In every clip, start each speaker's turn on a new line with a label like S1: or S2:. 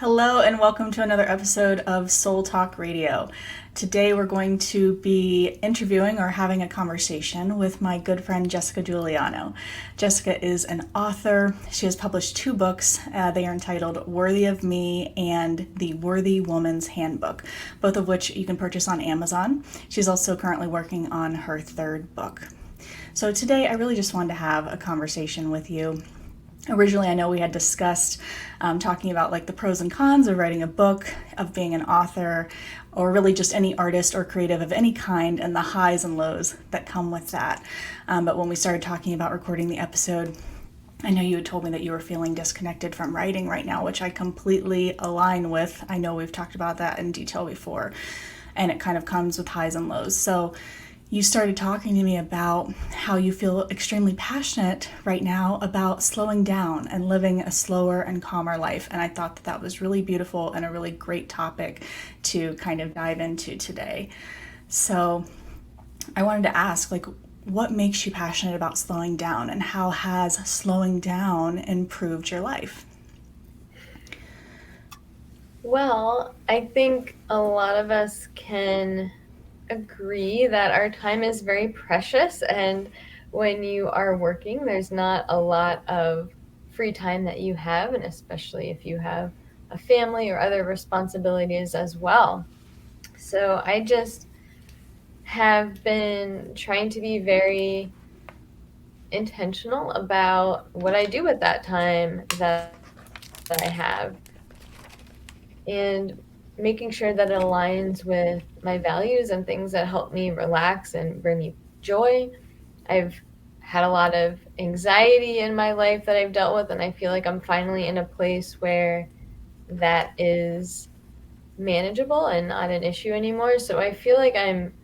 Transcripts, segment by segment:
S1: Hello, and welcome to another episode of Soul Talk Radio. Today, we're going to be interviewing or having a conversation with my good friend Jessica Juliano. Jessica is an author. She has published two books. They are entitled Worthy of Me and The Worthy Woman's Handbook, both of which you can purchase on Amazon. She's also currently working on her third book. So, today, I really just wanted to have a conversation with you. Originally, I know we had discussed talking about like the pros and cons of writing a book, of being an author, or really just any artist or creative of any kind, and the highs and lows that come with that. But when we started talking about recording the episode, I know you had told me that you were feeling disconnected from writing right now, which I completely align with. I know we've talked about that in detail before, and it kind of comes with highs and lows. So you started talking to me about how you feel extremely passionate right now about slowing down and living a slower and calmer life. And I thought that that was really beautiful and a really great topic to kind of dive into today. So I wanted to ask, like, what makes you passionate about slowing down, and how has slowing down improved your life?
S2: Well, I think a lot of us can agree that our time is very precious, and when you are working, there's not a lot of free time that you have, and especially if you have a family or other responsibilities as well. So I just have been trying to be very intentional about what I do with that time that I have, and making sure that it aligns with my values and things that help me relax and bring me joy. I've had a lot of anxiety in my life that I've dealt with, and I feel like I'm finally in a place where that is manageable and not an issue anymore. So I feel like I'm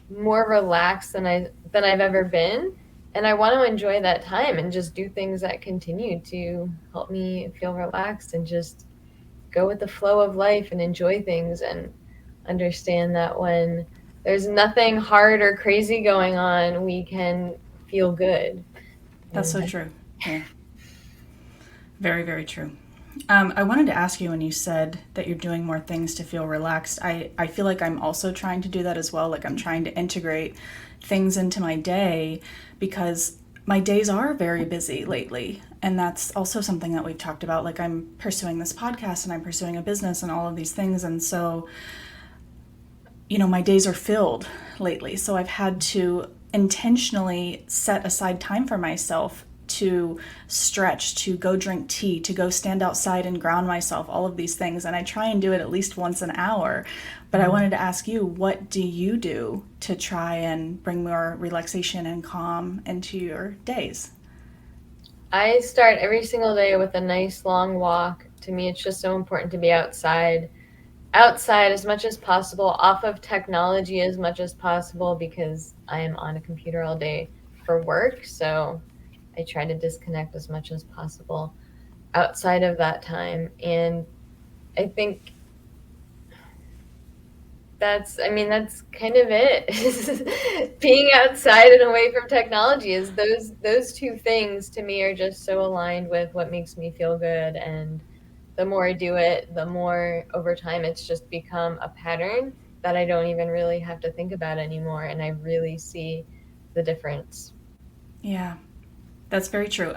S2: more relaxed than I've ever been, and I want to enjoy that time and just do things that continue to help me feel relaxed and just go with the flow of life and enjoy things, and understand that when there's nothing hard or crazy going on, we can feel good.
S1: That's so
S2: And
S1: true. Yeah, very, very true. I wanted to ask you when you said that you're doing more things to feel relaxed. I feel like I'm also trying to do that as well. Like I'm trying to integrate things into my day because my days are very busy lately. And that's also something that we've talked about. Like I'm pursuing this podcast and I'm pursuing a business and all of these things. And so, my days are filled lately. So I've had to intentionally set aside time for myself to stretch, to go drink tea, to go stand outside and ground myself, all of these things. And I try and do it at least once an hour. But I wanted to ask you, what do you do to try and bring more relaxation and calm into your days?
S2: I start every single day with a nice long walk. To me, it's just so important to be outside as much as possible, off of technology as much as possible, because I am on a computer all day for work. So I try to disconnect as much as possible outside of that time. And I think that's kind of it. Being outside and away from technology, is those two things to me are just so aligned with what makes me feel good. And the more I do it, the more over time it's just become a pattern that I don't even really have to think about anymore, and I really see the difference.
S1: Yeah, that's very true.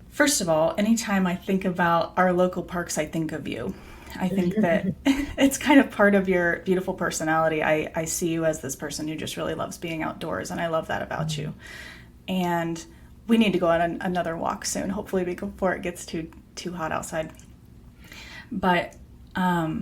S1: First of all, anytime I think about our local parks, I think of you. I think that it's kind of part of your beautiful personality. I see you as this person who just really loves being outdoors, and I love that about you. And we need to go on another walk soon, hopefully before it gets too hot outside. But I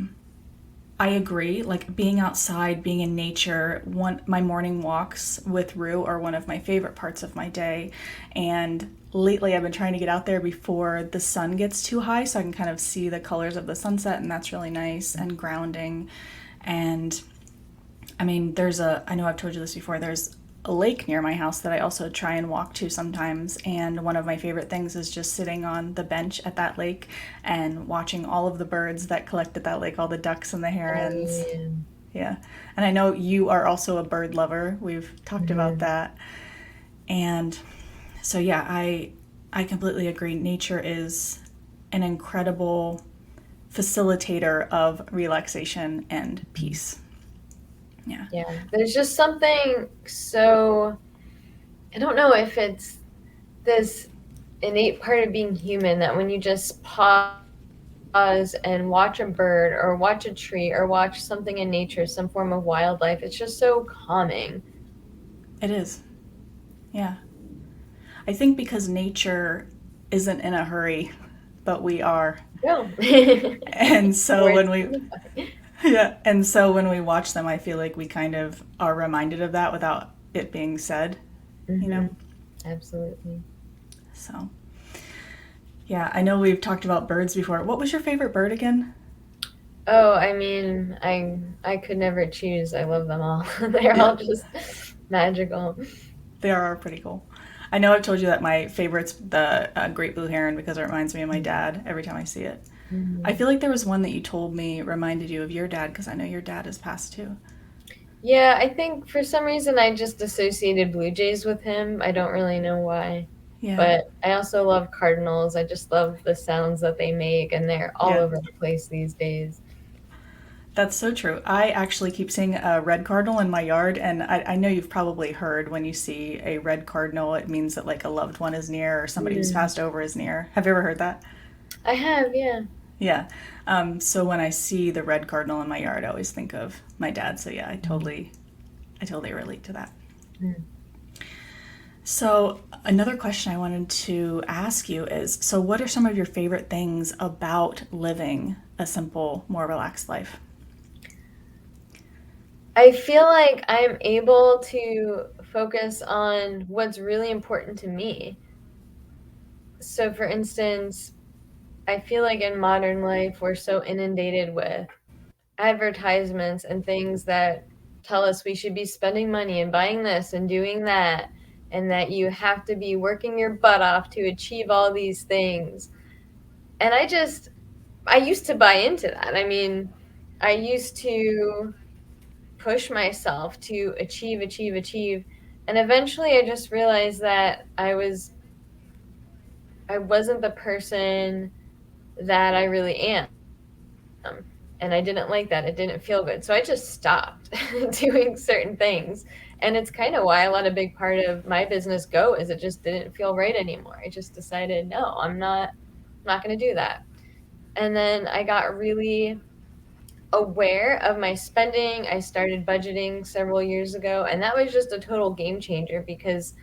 S1: agree. Like being outside, being in nature, my morning walks with Rue are one of my favorite parts of my day. And lately I've been trying to get out there before the sun gets too high so I can kind of see the colors of the sunset, and that's really nice and grounding. And I mean, I know I've told you this before, there's a lake near my house that I also try and walk to sometimes. And one of my favorite things is just sitting on the bench at that lake and watching all of the birds that collect at that lake, all the ducks and the
S2: Oh
S1: herons.
S2: yeah.
S1: Yeah. And I know you are also a bird lover. We've talked about
S2: Mhm.
S1: that. And so, yeah, I completely agree. Nature is an incredible facilitator of relaxation and peace. Yeah.
S2: Yeah. There's just something so, I don't know if it's this innate part of being human that when you just pause and watch a bird or watch a tree or watch something in nature, some form of wildlife, it's just so calming.
S1: It is. Yeah. I think because nature isn't in a hurry, but we are.
S2: No.
S1: And so
S2: Words
S1: when we
S2: signify.
S1: yeah, and so when we watch them, I feel like we kind of are reminded of that without it being said, you know?
S2: Mm-hmm. Absolutely.
S1: So, yeah, I know we've talked about birds before. What was your favorite bird again?
S2: Oh, I mean, I could never choose. I love them all. They're
S1: Yeah,
S2: all just magical.
S1: they are pretty cool. I know I've told you that my favorite's the great blue heron because it reminds me of my dad every time I see it. I
S2: Mm-hmm.
S1: feel like there was one that you told me reminded you of your dad because I know your dad has passed too.
S2: Yeah, I think for some reason I just associated Blue Jays with him. I don't really know why.
S1: Yeah,
S2: But I also love cardinals. I just love the sounds that they make, and they're all
S1: yeah.
S2: over the place these days.
S1: That's so true. I actually keep seeing a red cardinal in my yard, and I know you've probably heard when you see a red cardinal, it means that like a loved one is near or somebody who's
S2: Mm.
S1: passed over is near. Have you ever heard that?
S2: I have, yeah.
S1: Yeah. So when I see the red cardinal in my yard, I always think of my dad. So yeah, I totally relate to that.
S2: Mm.
S1: So another question I wanted to ask you is, so what are some of your favorite things about living a simple, more relaxed life?
S2: I feel like I'm able to focus on what's really important to me. So, for instance, I feel like in modern life, we're so inundated with advertisements and things that tell us we should be spending money and buying this and doing that, and that you have to be working your butt off to achieve all these things. And I used to buy into that. I mean, I used to push myself to achieve, achieve, achieve. And eventually I just realized that I wasn't the person that I really am. And I didn't like that. It didn't feel good. So I just stopped doing certain things. And it's kind of why I let a big part of my business go is it just didn't feel right anymore. I just decided, no, I'm not going to do that. And then I got really aware of my spending. I started budgeting several years ago, and that was just a total game changer because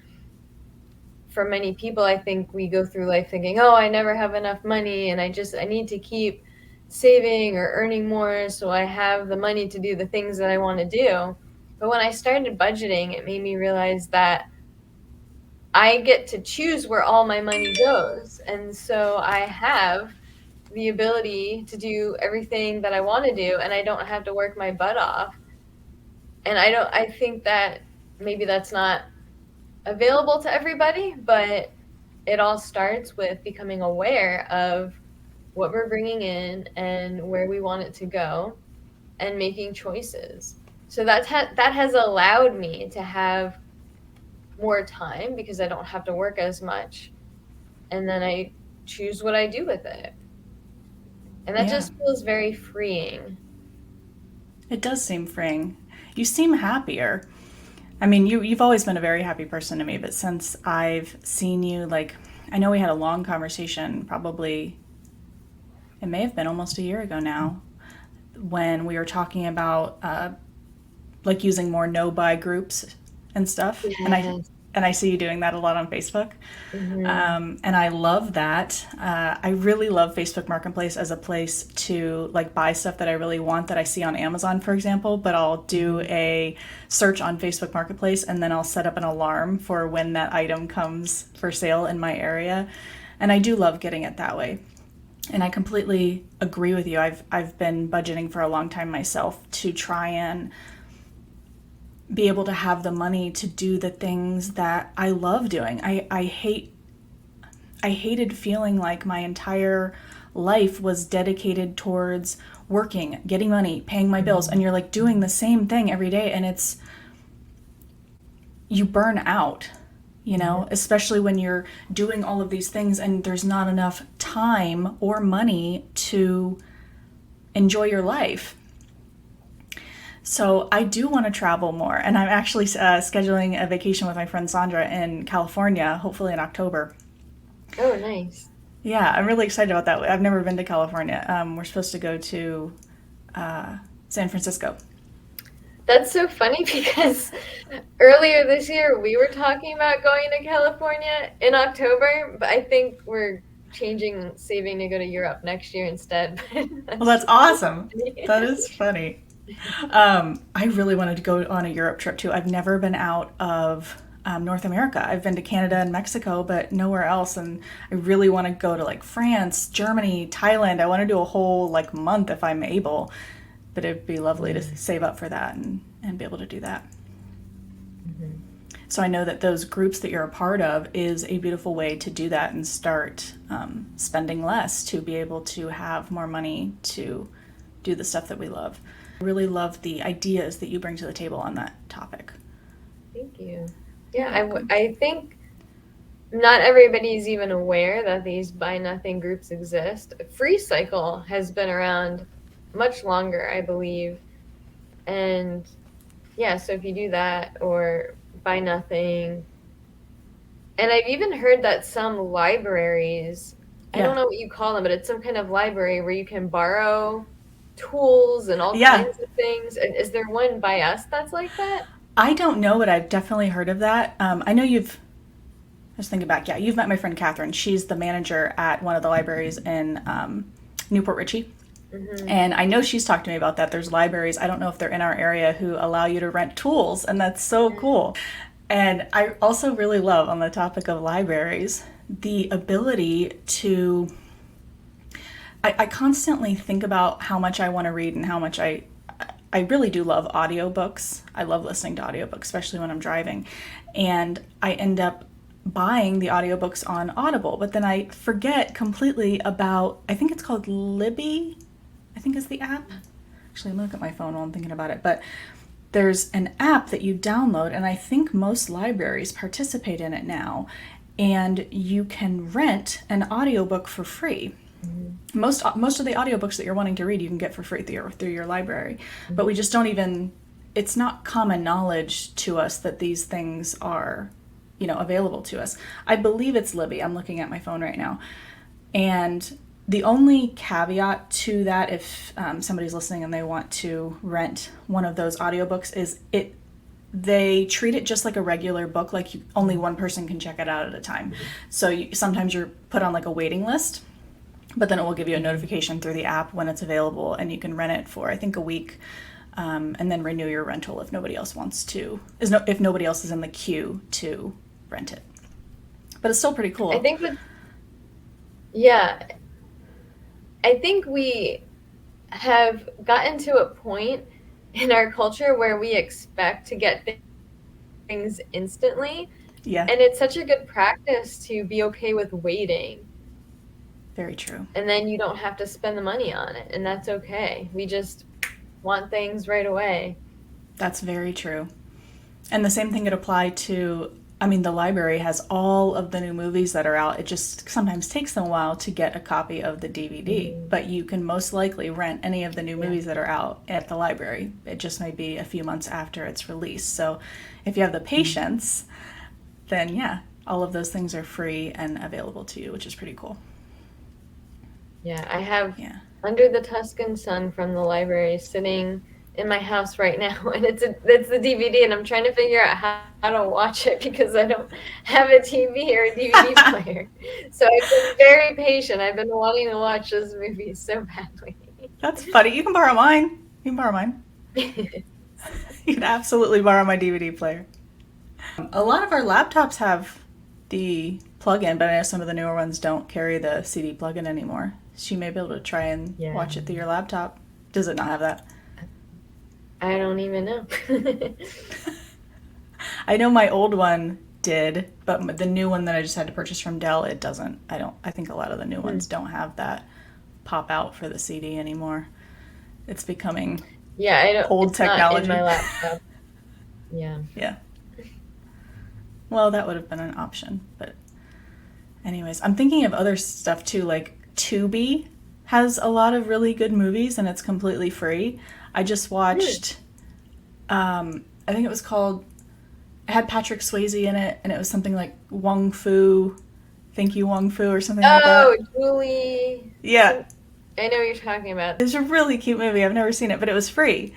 S2: for many people, I think we go through life thinking, "Oh, I never have enough money and I need to keep saving or earning more so I have the money to do the things that I want to do." But when I started budgeting, it made me realize that I get to choose where all my money goes. And so I have the ability to do everything that I want to do and I don't have to work my butt off. And I think that maybe that's not available to everybody, but it all starts with becoming aware of what we're bringing in and where we want it to go and making choices. So that has allowed me to have more time because I don't have to work as much, and then I choose what I do with it. And that
S1: Yeah,
S2: just feels very freeing.
S1: it does seem freeing. You seem happier. I mean, you've always been a very happy person to me, but since I've seen you, like, I know we had a long conversation, probably it may have been almost a year ago now, when we were talking about like using more no buy groups and stuff,
S2: Yes.
S1: and I see you doing that a lot on Facebook.
S2: Hmm.
S1: And I love that. I really love Facebook Marketplace as a place to like buy stuff that I really want that I see on Amazon, for example. But I'll do a search on Facebook Marketplace and then I'll set up an alarm for when that item comes for sale in my area. And I do love getting it that way. And I completely agree with you. I've been budgeting for a long time myself to try and be able to have the money to do the things that I love doing. I hated feeling like my entire life was dedicated towards working, getting money, paying my bills, and you're like doing the same thing every day and it's you burn out. especially when you're doing all of these things and there's not enough time or money to enjoy your life. So I do want to travel more, and I'm actually scheduling a vacation with my friend Sandra in California, hopefully in October.
S2: Oh, nice.
S1: Yeah, I'm really excited about that. I've never been to California. We're supposed to go to San Francisco.
S2: That's so funny because earlier this year we were talking about going to California in October, but I think we're saving to go to Europe next year instead.
S1: Well, that's
S2: So
S1: awesome.
S2: funny.
S1: That is funny. I really wanted to go on a Europe trip too. I've never been out of North America. I've been to Canada and Mexico, but nowhere else. And I really want to go to like France, Germany, Thailand. I want to do a whole like month if I'm able. But it'd be lovely to save up for that and be able to do that. So I know that those groups that you're a part of is a beautiful way to do that and start spending less to be able to have more money to do the stuff that we love. I really love the ideas that you bring to the table on that topic.
S2: Thank you. Yeah, I think not everybody's even aware that these buy nothing groups exist. Free Cycle has been around much longer, I believe. And yeah, so if you do that or buy nothing, and I've even heard that some libraries, I don't
S1: Yeah.
S2: know what you call them, but it's some kind of library where you can borrow tools and all
S1: Yeah.
S2: kinds of things. And is there one by us that's like that?
S1: I don't know, but I've definitely heard of that. I know I was thinking back, yeah, you've met my friend Catherine. She's the manager at one of the libraries in Newport Richey. And I know she's talked to me about that. There's libraries, I don't know if they're in our area, who allow you to rent tools, and that's so cool. And I also really love, on the topic of libraries, the ability to. I constantly think about how much I want to read and how much I really do love audiobooks. I love listening to audiobooks, especially when I'm driving. And I end up buying the audiobooks on Audible, but then I forget completely about, I think it's called Libby, I think is the app. Actually, I'm looking at my phone while I'm thinking about it, but there's an app that you download, and I think most libraries participate in it now, and you can rent an audiobook for free. Most of the audiobooks that you're wanting to read you can get for free through your library, but we just don't even, it's not common knowledge to us that these things are available to us. I believe it's Libby. I'm looking at my phone right now, and the only caveat to that, if somebody's listening and they want to rent one of those audiobooks, is they treat it just like a regular book, like only one person can check it out at a time. So sometimes you're put on like a waiting list, but then it will give you a notification through the app when it's available, and you can rent it for, I think, a week, and then renew your rental if nobody else if nobody else is in the queue to rent it. But it's still pretty cool.
S2: I think we have gotten to a point in our culture where we expect to get things instantly.
S1: Yeah.
S2: And it's such a good practice to be okay with waiting.
S1: Very true.
S2: And then you don't have to spend the money on it, and that's okay. We just want things right away.
S1: That's very true. And the same thing could apply to, the library has all of the new movies that are out. It just sometimes takes them a while to get a copy of the DVD, but you can most likely rent any of the new movies that are out at the library. It just may be a few months after it's released. So if you have the patience, then yeah, all of those things are free and available to you, which is pretty cool.
S2: Yeah, I have Under the Tuscan Sun from the library sitting in my house right now, and it's the DVD, and I'm trying to figure out how to watch it because I don't have a TV or a DVD player. So I've been very patient. I've been wanting to watch this movie so badly.
S1: That's funny. You can borrow mine. You can absolutely borrow my DVD player. A lot of our laptops have the plug-in, but I know some of the newer ones don't carry the CD plug-in anymore. So you may be able to try and watch it through your laptop. Does it not have that?
S2: I don't even know.
S1: I know my old one did, but the new one that I just had to purchase from Dell, it doesn't. I think a lot of the new ones don't have that pop out for the CD anymore. It's becoming
S2: I don't,
S1: old
S2: it's
S1: technology.
S2: Not in my laptop. Yeah.
S1: Well, that would have been an option. But anyways, I'm thinking of other stuff too, like Tubi has a lot of really good movies and it's completely free. I just
S2: Hmm.
S1: watched, I think it was called, it had Patrick Swayze in it, and it was something like Wong Fu, Thank You Wong Fu, or something like
S2: Oh,
S1: that.
S2: Julie.
S1: Yeah,
S2: I know what you're talking about.
S1: it's a really cute movie. I've never seen it, but it was free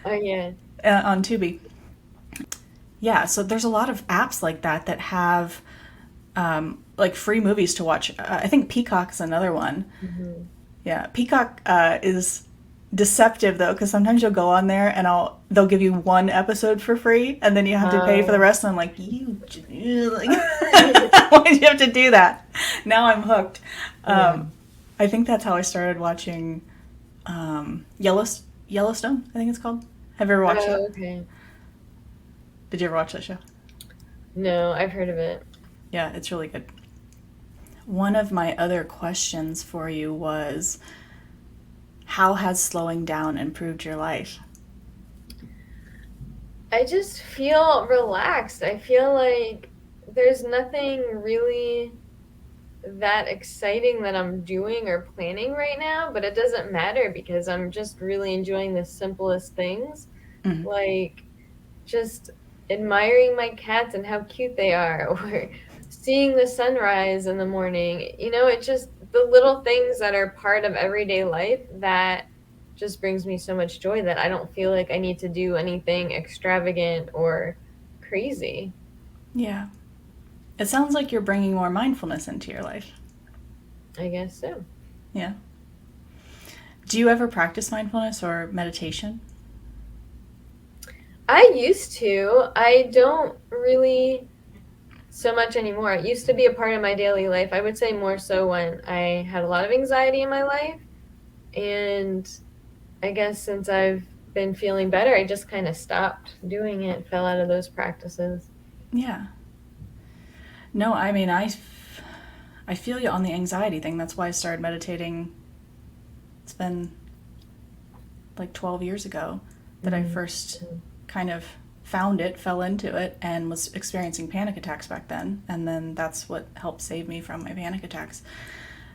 S2: Oh, yeah.
S1: on Tubi. Yeah, so there's a lot of apps like that that have like free movies to watch. I think Peacock is another one.
S2: Hmm.
S1: Yeah, Peacock is deceptive though, because sometimes you'll go on there and they'll give you one episode for free, and then you have to pay for the
S2: Oh.
S1: rest. And I'm like, like, why did you have to do that? Now I'm hooked.
S2: Yeah.
S1: I think that's how I started watching Yellowstone. I think it's called. Have you ever watched that?
S2: Oh, okay.
S1: Did you ever watch that show?
S2: No, I've heard of it.
S1: Yeah, it's really good. One of my other questions for you was, how has slowing down improved your life?
S2: I just feel relaxed. I feel like there's nothing really that exciting that I'm doing or planning right now, but it doesn't matter because I'm just really enjoying the simplest things,
S1: Mm,
S2: like just admiring my cats and how cute they are, or seeing the sunrise in the morning. It's just the little things that are part of everyday life that just brings me so much joy that I don't feel like I need to do anything extravagant or crazy.
S1: yeah. It sounds like you're bringing more mindfulness into your life.
S2: I guess so.
S1: Yeah. Do you ever practice mindfulness or meditation?
S2: I used to. I don't really so much anymore. It used to be a part of my daily life. I would say more so when I had a lot of anxiety in my life. And I guess since I've been feeling better, I just kind of stopped doing it, fell out of those practices.
S1: Yeah. No, I mean, I feel you on the anxiety thing. That's why I started meditating. It's been like 12 years ago that I
S2: Mm.
S1: first kind of found it, fell into it, and was experiencing panic attacks back then. And then that's what helped save me from my panic attacks.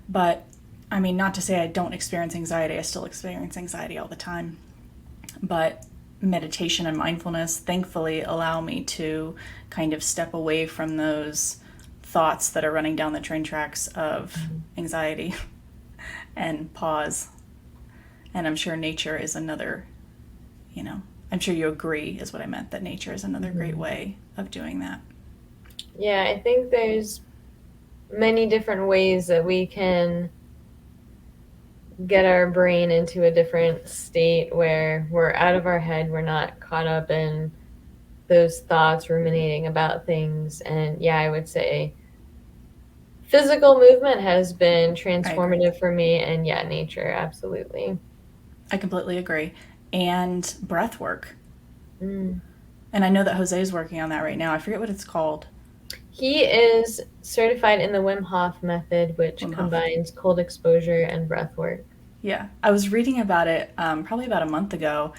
S1: But I mean, not to say I don't experience anxiety, I still experience anxiety all the time. But meditation and mindfulness thankfully allow me to kind of step away from those thoughts that are running down the train tracks of anxiety and pause. And I'm sure nature is another, I'm sure you agree, is what I meant, that nature is another great
S2: Mhm.
S1: way of doing that.
S2: Yeah, I think there's many different ways that we can get our brain into a different state where we're out of our head, we're not caught up in those thoughts ruminating about things. And yeah, I would say physical movement has been
S1: I agree.
S2: transformative for me, and yeah, nature, absolutely.
S1: I completely agree. And breath work.
S2: Mm.
S1: And I know that Jose is working on that right now. I forget what it's called.
S2: He is certified in the Wim Hof method, which
S1: Wim Hof.
S2: combines cold exposure and breath work.
S1: Yeah. I was reading about it probably about a month ago,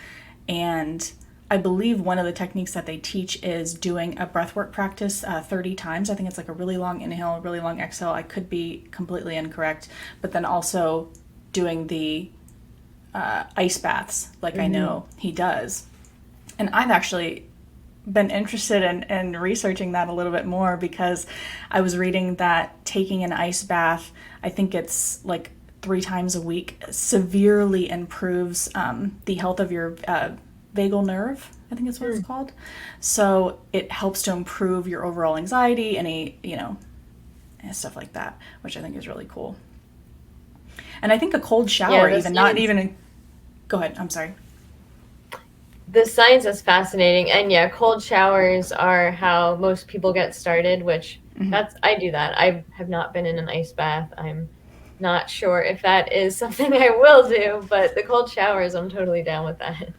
S1: and I believe one of the techniques that they teach is doing a breathwork practice 30 times. I think it's like a really long inhale, a really long exhale. I could be completely incorrect, but then also doing the ice baths like I
S2: Hmm.
S1: know he does. And I've actually been interested in researching that a little bit more because I was reading that taking an ice bath, I think it's like 3 times a week, severely improves the health of your vagal nerve. I think that's what it's
S2: Hmm.
S1: called. So it helps to improve your overall anxiety, any, and stuff like that, which I think is really cool. And I think a cold
S2: Yeah,
S1: shower, even not even, go ahead, I'm sorry.
S2: the science is fascinating. And yeah, cold showers are how most people get started, which I do that. I have not been in an ice bath. I'm not sure if that is something I will do, but the cold showers, I'm totally down with that.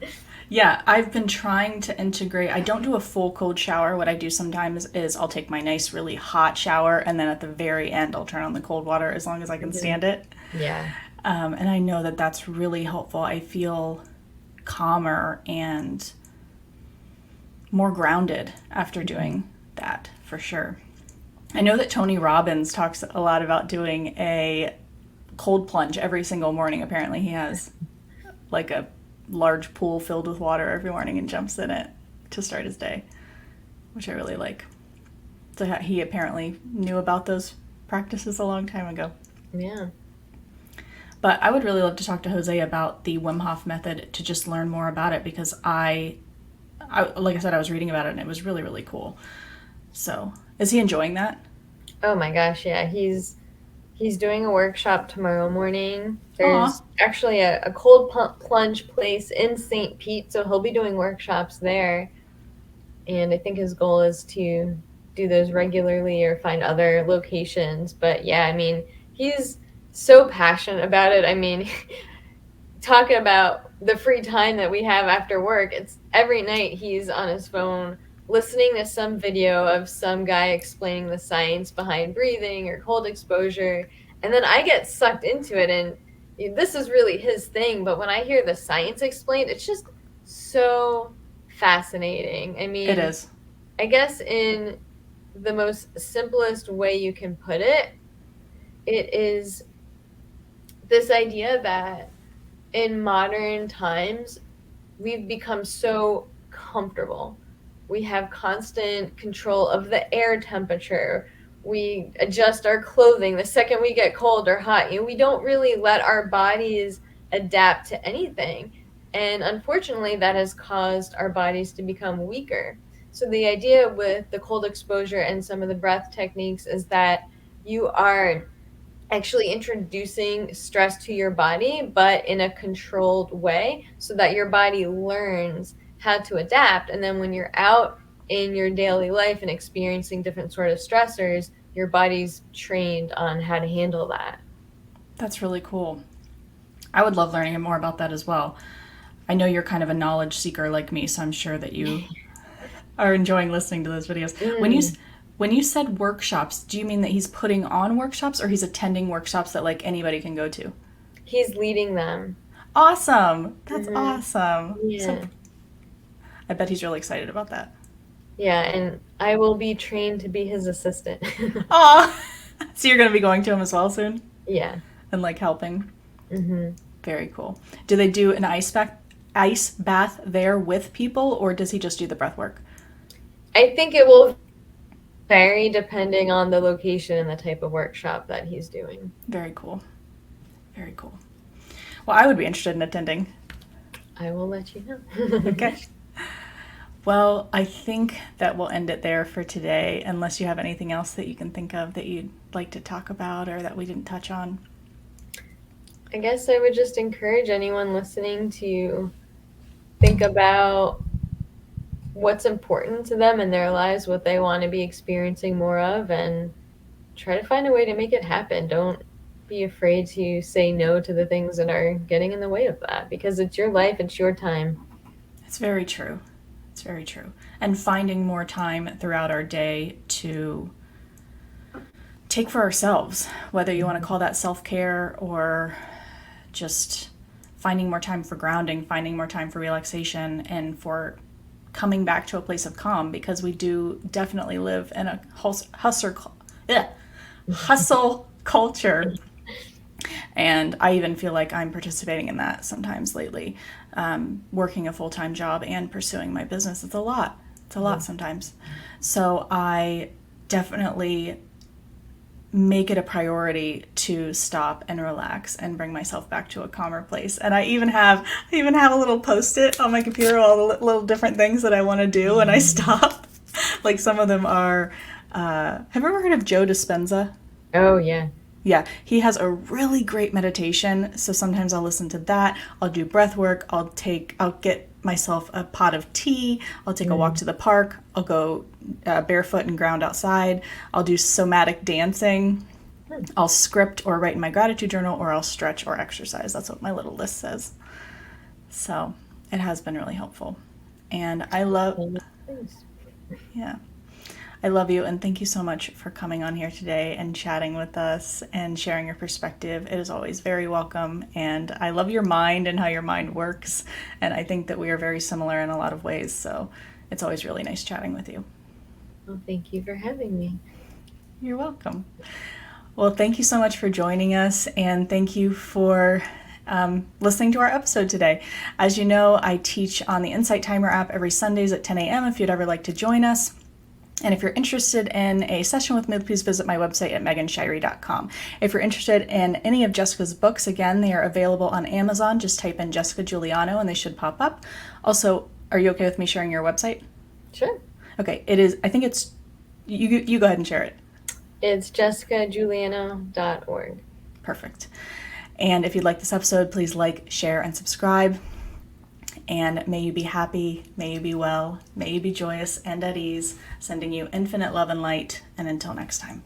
S1: Yeah, I've been trying to integrate. I don't do a full cold shower. What I do sometimes is I'll take my nice, really hot shower, and then at the very end, I'll turn on the cold water as long as I can
S2: Mhm.
S1: stand it.
S2: Yeah.
S1: And I know that that's really helpful. I feel calmer and more grounded after doing that for sure. I know that Tony Robbins talks a lot about doing a cold plunge every single morning. Apparently, he has like a large pool filled with water every morning and jumps in it to start his day, which I really like. So he apparently knew about those practices a long time ago.
S2: Yeah.
S1: But I would really love to talk to Jose about the Wim Hof method to just learn more about it because like I said, I was reading about it and it was really, really cool. So, is he enjoying that?
S2: Oh my gosh, yeah. He's doing a workshop tomorrow morning.
S1: Aw,
S2: There's actually a cold plunge place in St. Pete, so he'll be doing workshops there. And I think his goal is to do those regularly or find other locations. But yeah, I mean, he's so passionate about it. I mean, talking about the free time that we have after work, it's every night he's on his phone listening to some video of some guy explaining the science behind breathing or cold exposure. And then I get sucked into it. And this is really his thing. But when I hear the science explained, it's just so fascinating. I
S1: it
S2: mean,
S1: is.
S2: I guess in the most simplest way you can put it, it is this idea that in modern times, we've become so comfortable. We have constant control of the air temperature. We adjust our clothing the second we get cold or hot. We don't really let our bodies adapt to anything. And unfortunately, that has caused our bodies to become weaker. So, the idea with the cold exposure and some of the breath techniques is that you are actually introducing stress to your body, but in a controlled way so that your body learns how to adapt. And then when you're out in your daily life and experiencing different sort of stressors, your body's trained on how to handle that.
S1: That's really cool. I would love learning more about that as well. I know you're kind of a knowledge seeker like me, so I'm sure that you are enjoying listening to those videos.
S2: Mm.
S1: When you said workshops, do you mean that he's putting on workshops or he's attending workshops that like anybody can go to?
S2: He's leading them.
S1: Awesome. That's
S2: Hmm.
S1: awesome. So
S2: Yeah.
S1: I bet he's really excited about that.
S2: Yeah. And I will be trained to be his assistant.
S1: Aw. So you're going to be going to him as well soon
S2: Yeah.
S1: and like helping.
S2: Hmm.
S1: Very cool. Do they do an ice bath there with people or does he just do the breath work?
S2: I think it will vary depending on the location and the type of workshop that he's doing.
S1: Very cool. Very cool. Well, I would be interested in attending.
S2: I will let you know.
S1: Okay. Well, I think that we'll end it there for today, unless you have anything else that you can think of that you'd like to talk about or that we didn't touch on.
S2: I guess I would just encourage anyone listening to think about what's important to them in their lives, what they want to be experiencing more of, and try to find a way to make it happen. Don't be afraid to say no to the things that are getting in the way of that because it's your life, it's your time.
S1: It's very true. It's very true. And finding more time throughout our day to take for ourselves, whether you want to call that self care or just finding more time for grounding, finding more time for relaxation, and for coming back to a place of calm because we do definitely live in a hustle culture. And I even feel like I'm participating in that sometimes lately. Working a full time job and pursuing my business. It's a lot. It's a lot sometimes. So I definitely make it a priority to stop and relax and bring myself back to a calmer place. And I even have a little post-it on my computer, all the little different things that I want to do when I stop. Like some of them are, have you ever heard of Joe Dispenza?
S2: Oh, yeah.
S1: Yeah, he has a really great meditation. So sometimes I'll listen to that. I'll do breath work. I'll get myself a pot of tea. I'll take a walk
S2: Mm.
S1: to the park. I'll go barefoot and ground outside. I'll do somatic dancing. I'll script or write in my gratitude journal, or I'll stretch or exercise. That's what my little list says. So it has been really helpful. And
S2: Thanks.
S1: yeah, I love you and thank you so much for coming on here today and chatting with us and sharing your perspective. It is always very welcome. And I love your mind and how your mind works. And I think that we are very similar in a lot of ways. So it's always really nice chatting with you.
S2: Well, thank you for having me.
S1: You're welcome. Well, thank you so much for joining us, and thank you for listening to our episode today. As you know, I teach on the Insight Timer app every Sundays at 10 a.m. if you'd ever like to join us. And if you're interested in a session with me, please visit my website at meganshirey.com. If you're interested in any of Jessica's books, again, they are available on Amazon. Just type in Jessica Juliano and they should pop up. Also, are you okay with me sharing your website?
S2: Sure.
S1: Okay, it is, I think it's, you go ahead and share it.
S2: It's jessicajuliano.org.
S1: Perfect. And if you'd like this episode, please like, share, and subscribe. And may you be happy, may you be well, may you be joyous and at ease, sending you infinite love and light. And until next time.